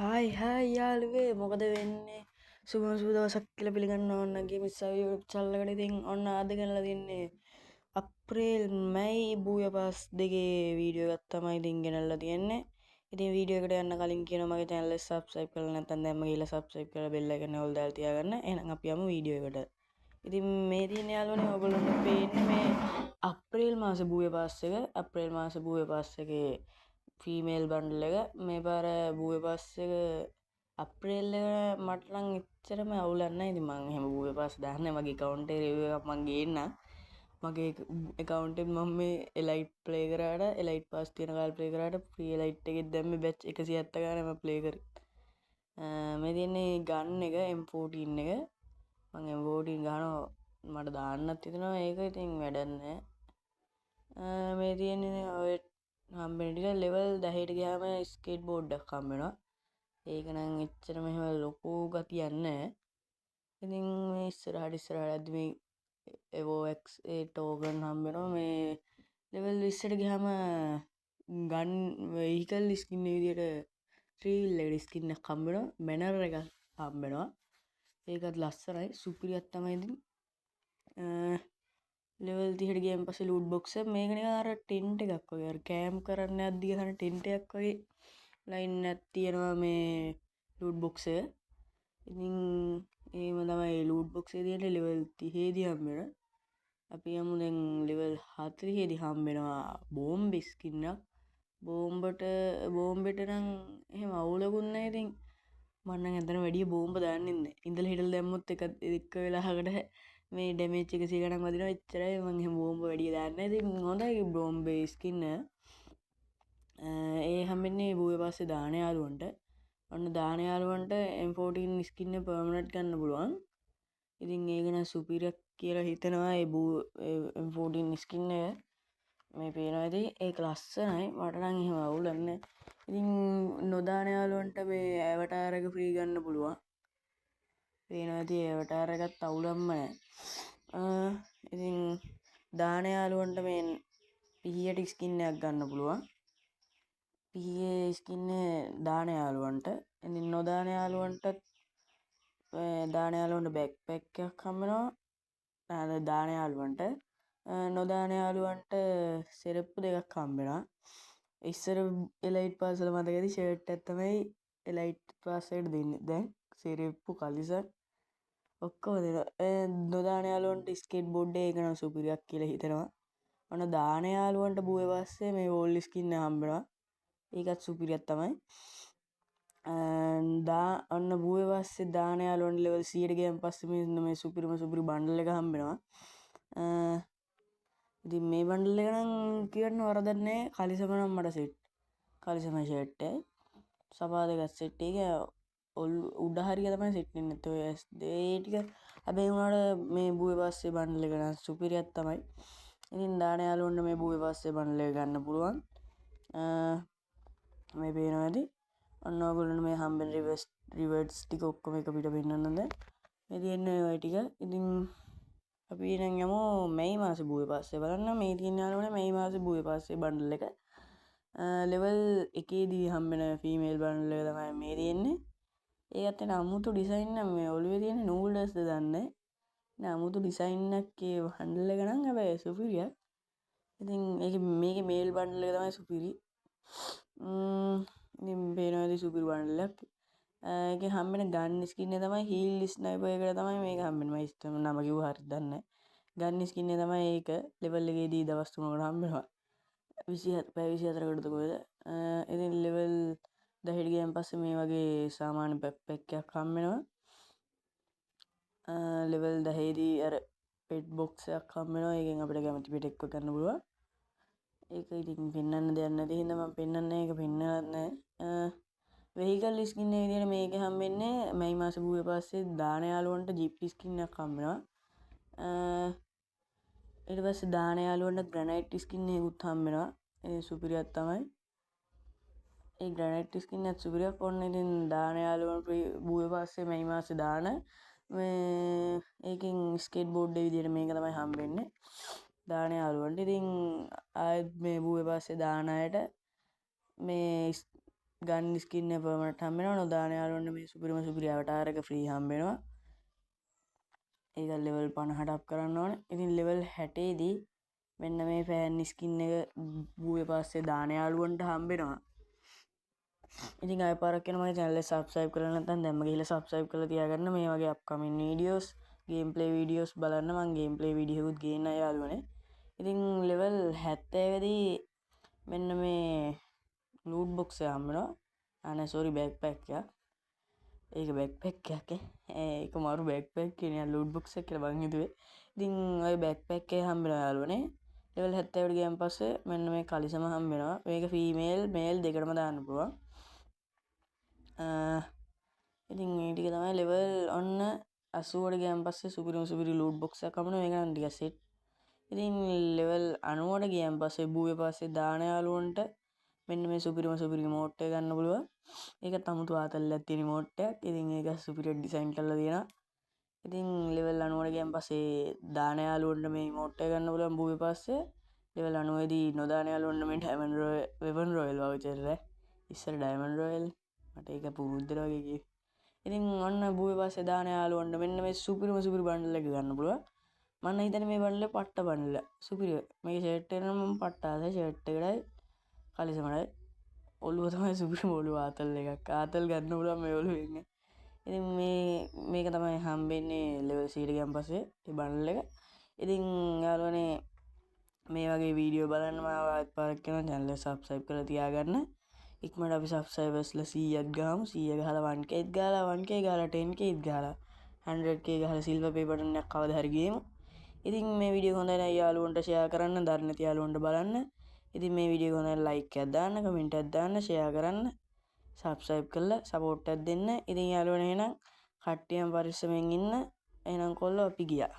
Hi යාළුවේ මොකද වෙන්නේ සුබම සුබ දවසක් කියලා පිළිගන්න ඕන ගේමිස්සාව YouTube channel එකට. ඉතින් ඔන්න අද ගෙනලා තින්නේ අප්‍රේල් මැයි බූය පාස් දෙකේ වීඩියෝ එකක් තමයි ඉතින් ගෙනල්ලා තියෙන්නේ. ඉතින් වීඩියෝ එකට යන්න කලින් කියනවා මගේ channel එක subscribe කරලා නැත්නම් දැම්ම ගිහලා subscribe කරලා bell icon එක all දාලා තියාගන්න. එහෙනම් අපි යමු වීඩියෝ එකට. ඉතින් මේ තියෙන යාළුවනේ ඔයගොල්ලන්ට පේන්නේ මේ අප්‍රේල් මාසේ බූය පාස් එක. අප්‍රේල් මාසේ බූය පාස් එකේ ෆීමේල් බන්ඩල් එක. මේ පාර බූය පාස් එක අප්‍රේල් එක මට නම් එච්චරම අවුලක් නැහැ. ඉතින් මම එහෙම බූය පාස් දාන්නේ මගේ account එකේ review එකක් මම ගේන්නම්. මගේ account එකෙන් මම මේ elite play කරාට elite pass තියෙන කාලේ play කරාට free elite එකෙත් දැම්මේ batch 170 ගානේ මම play කරේ. මේ තියෙන්නේ gun එක M14 එක. මම M14 ගහනවා මට දාන්නත් හිතෙනවා ඒක. ඉතින් වැඩක් නැහැ. මේ තියෙන්නේ ඔය හම්බෙන ටික level 10ට ගියාම skateboard එකක් හම්බ වෙනවා. ඒක නම් එච්චරම එහෙම ලොකු ගතියක් නැහැ. ඉතින් මේ ඉස්සරහට මේ Evo XA token හම්බ වෙනවා. මේ level 20ට ගියාම gun vehicle skin විදියට 3 wheel එකට skin එකක් හම්බ වෙනවා. banner එකක් හම්බ වෙනවා. ඒකත් ලස්සනයි. සුපිරියක් තමයි ඉතින්. level 30ට ගියන් පස්සේ loot box එක මේක නිකන් අර ටෙන්ට් එකක් වගේ. අර කෑම් කරන්න යද්දි ගහන ටෙන්ට් එකක් වගේ ලයින් එකක් තියෙනවා මේ loot box එක. ඉතින් එහෙම තමයි loot box එකේ තියෙන්නේ level 30 දී හම්බ වෙන. අපි යමු දැන් level 40 දී හම්බ වෙනවා bomb skin එකක්. බෝම්බෙට නම් එහෙම අවුලකුත් නැහැ. ඉතින් මම නම් එතන වැඩි බෝම්බ දාන්නේ නැහැ. ඉඳලා හිටලා දැම්මොත් එක වෙලාවකට මේ ඩැමේජ් 100 ගණන් වදිනවා. එච්චරයි. මම එහෙම බෝම්බ වැඩි දාන්නේ නැහැ. ඉතින් හොඳයි බෝම්බ ස්කින් එක. ඒ හම්බෙන්නේ බූය පස්සේ දාන යාළුවන්ට. ඔන්න දාන යාළුවන්ට M14 ස්කින් එක පර්මනන්ට් ගන්න පුළුවන්. ඉතින් ඒක නම් සුපිරියක් කියලා හිතනවා. ඒ M14 ස්කින් එක මේ පේනවා. ඉතින් ඒක ලස්සනයි. මට නම් එහෙම අවුලක් නැහැ. ඉතින් නොදාන යාළුවන්ට මේ ඇවටාර් එක ෆ්‍රී ගන්න පුළුවන්. පේනවා. ඉතින් ඇවටාර් එකත් අවුලක්ම නැහැ. ඉතින් දාන යාළුවන්ට මේ පිහියට ස්කින් එකක් ගන්න පුළුවන්. පිහියේ ස්කින් එක දාන යාළුවන්ට. ඉතින් නොදාන යාළුවන්ට දාන යාළුවන්ට බෑක්පැක් එකක් හම්බ වෙනවා. දාන යාළුවන්ට නොදාන යාළුවන්ට සෙරප්පු දෙකක් හම්බ වෙනවා. ඉස්සර එලයිට් පාස් වල මතකද ෂර්ට් එකක් තමයි එලයිට් පාස් එකට දෙන්නේ. දැන් සෙරප්පු කලිසම් ඔක්කොම දෙනවා. නොදාන යාළුවන්ට ස්කේට් බෝඩ් එක නම් සුපිරියක් කියලා හිතනවා. ඔන්න දාන යාළුවන්ට බූවේ පස්සේ මේ වෝල් ස්කින් එක හම්බ වෙනවා. ඒකත් සුපිරියක් තමයි. ඔන්න බූවේ පස්සේ දාන යාළුවන්ට level 100ට ගියන් පස්සේ මේ සුපිරි බණ්ඩල් එක හම්බ වෙනවා. ඉතින් මේ බණ්ඩල් එක නම් කියන්න වරදක් නැහැ. කලිසම නම් මට සෙට්. කලිසම ෂර්ට් එක සපා දෙකක් සෙට්. ඒක උඩ හරිය තමයි සෙට් වෙන්නේ. ඔය ඒ ටික හැබැයි උනාට මේ බූවේ පස්සේ බණ්ඩල් එක නම් සුපිරියක් තමයි. ඉතින් දාන යාළුවන්ට මේ බූවේ පස්සේ බණ්ඩල් එක ගන්න පුළුවන්. මේ පේනවා ඇති. ඔන්න ඔයගොල්ලන්ට මේ හම්බෙන රිවර්ඩ්ස් ටික ඔක්කොම එක පිට පෙන්නන්න දැන්. මේ තියෙන්නේ ඔය ටික. ඉතින් අපි දැන් යමු මැයි මාසේ බූවේ පස්සේ බලන්න. මේ තියෙන යාළුවනේ මැයි මාසේ බූවේ පස්සේ බණ්ඩල් එක. level 1 දී හම්බෙන ෆීමේල් බණ්ඩල් එක තමයි මේ තියෙන්නේ. ඒකත් එන අමුතු ඩිසයින් නම් මේ ඔළුවේ තියෙන නූඩල්ස්ද දන්නේ. නේ අමුතු ඩිසයින් එකක් ඒ බණ්ඩල් එක නම් හැබැයි සුපිරියක්. ඉතින් මේකේ මේල් බණ්ඩල් එක තමයි සුපිරි. ඉතින් පේනවා ඇති සුපිරි බණ්ඩල් එකක්. ඒකේ හම්බෙන ගන් ස්කින් එක තමයි හීල් ස්නයිපර් එකට තමයි මේක හම්බෙන්නේ. මම නම කිව්ව හරියද දන්නේ නැහැ. ගන් ස්කින් එක තමයි ඒක. ලෙවල් එකේදී දවස් 3කට හම්බෙනවා. 27 පැය 24කට කොහෙද. ඉතින් ලෙවල් 10ට ගියන් පස්සේ මේ වගේ සාමාන්‍ය බෑක්පැක් එකක් හම්බ වෙනවා. ලෙවල් 10 දී අර පෙට් බොක්ස් එකක් හම්බ වෙනවා. ඒකෙන් අපිට කැමති පෙට් එක්ක ගන්න පුළුවන්. ඒක ඉතින් පෙන්වන්න දෙයක් නැති හින්දා මම පෙන්වන්නේ ඒක පෙන්වන්නත් නැහැ. වෙහිකල් ස්කින් එක විදියට මේක හම්බෙන්නේ මැයි මාසේ බූවේ පස්සේ දාන යාළුවන්ට ජීප් ස්කින් එකක් හම්බ වෙනවා. ඊට පස්සේ දාන යාළුවන්ට ග්‍රැනයිට් ස්කින් එකකුත් හම්බ වෙනවා. ඒ සුපිරියක් තමයි. ඒ ග්‍රැනයිට් ස්කින් එකත් සුපිරියක්. ඔන්න ඉතින් දාන යාළුවන්ට බූවේ පස්සේ මැයි මාසේ දාන මේ ඒකෙන් ස්කේට් බෝඩ් එක විදියට මේක තමයි හම්බෙන්නේ. දාන යාළුවන්ට. ඉතින් ආයෙත් මේ බූවේ පස්සේ දාන අයට මේ ගන්න ස්කින් එක පර්මනන්ට් හම්බ වෙනවා. නොදාන යාළුවන්ට මේ සුපිරි අවතාර එක ෆ්‍රී හම්බ වෙනවා. ඒක ලෙවල් 50ට අප් කරන්න ඕනේ. ඉතින් ලෙවල් 60 දී මෙන්න මේ ෆෑන් ස්කින් එක බූවේ පස්සේ දාන යාළුවන්ට හම්බ වෙනවා. ඉතින් ආයෙ පාරක් වෙන මගේ channel එක subscribe කරලා නැත්නම් දැම්ම ගිහලා subscribe කරලා තියාගන්න. මේ වගේ upcoming videos gameplay videos බලන්න. මම gameplay video එකකුත් ගේන්න යාළුවනේ. ඉතින් level 70 දී මෙන්න මේ loot box එක හම්බ වෙනවා. අනේ sorry backpack එක. ඒක backpack එකක් ඒක මාරු backpack කියන්නේ loot box එක කියලා බං හිතුවේ. ඉතින් ඔය backpack එක හම්බ වෙනවා යාළුවනේ. level 70ට ගියන් පස්සේ මෙන්න මේ කලිසම හම්බ වෙනවා. මේක female male දෙකටම දාන්න පුළුවන්. ඉතින් මේ ටික තමයි level ඔන්න 80ට ගියන් පස්සේ සුපිරි loot box එකක් හම්බ වෙනවා. මේක නම් ටිකක් set. ඉතින් level 90ට ගියන් පස්සේ බූවේ පස්සේ දාන යාළුවන්ට මෙන්න මේ සුපිරි remote එක ගන්න පුළුවන්. ඒක තමුතු ආතල්ලක් තියෙන remote එකක්. ඉතින් ඒක සුපිරි design කරලා තියෙනවා. ඉතින් level 90ට ගියන් පස්සේ දාන යාළුවන්ට මේ remote එක ගන්න පුළුවන් බූවේ පස්සේ. level 90 දී නොදාන යාළුවන්ට මේ diamond weapon royal voucher එක. ඉස්සර diamond royal මට ඒක පුරුද්දට වගේ කිව්වේ. ඉතින් ඔන්න බූවේ පස්සේ දාන යාළුවන්ට මෙන්න මේ සුපිරි බණ්ඩල් එක ගන්න පුළුවන්. මම හිතන්නේ මේ බණ්ඩල පට්ට බණ්ඩල. සුපිරි. මේකේ ෂර්ට් එක නම් මම පට්ට ආසයි. ෂර්ට් එකටයි කලිසමටයි ඔළුව තමයි සුපිරි ඔළුව ආතල් එකක්. ආතල් ගන්න පුළුවන් මේ ඔළුවෙන්. ඉතින් මේක තමයි හම්බෙන්නේ level 100ට ගියන් පස්සේ මේ බණ්ඩල් එක. ඉතින් යාළුවනේ මේ වගේ වීඩියෝ බලන්න මාව ආයෙත් පාරක් කරනවා channel එක subscribe කරලා තියාගන්න. ඉක්මනට අපි subscribersලා 100ක් ගහමු. 100 ගහලා 1k ගහලා 1k ගහලා 10k ගහලා 100k ගහලා silver play button එකක් කවදා හරි ගේමු. ඉතින් මේ වීඩියෝ හොඳයි නම් යාළුවන්ට share කරන්න, දන්නේ නැති යාළුවන්ට බලන්න. ඉතින් මේ වීඩියෝ හොඳයි නම් like එකක් දාන්න, comment එකක් දාන්න, share කරන්න, subscribe කරලා support එකක් දෙන්න. ඉතින් යාළුවනේ එහෙනම් කට්ටියම පරිස්සමෙන් ඉන්න. එහෙනම් කොල්ලෝ අපි ගියා.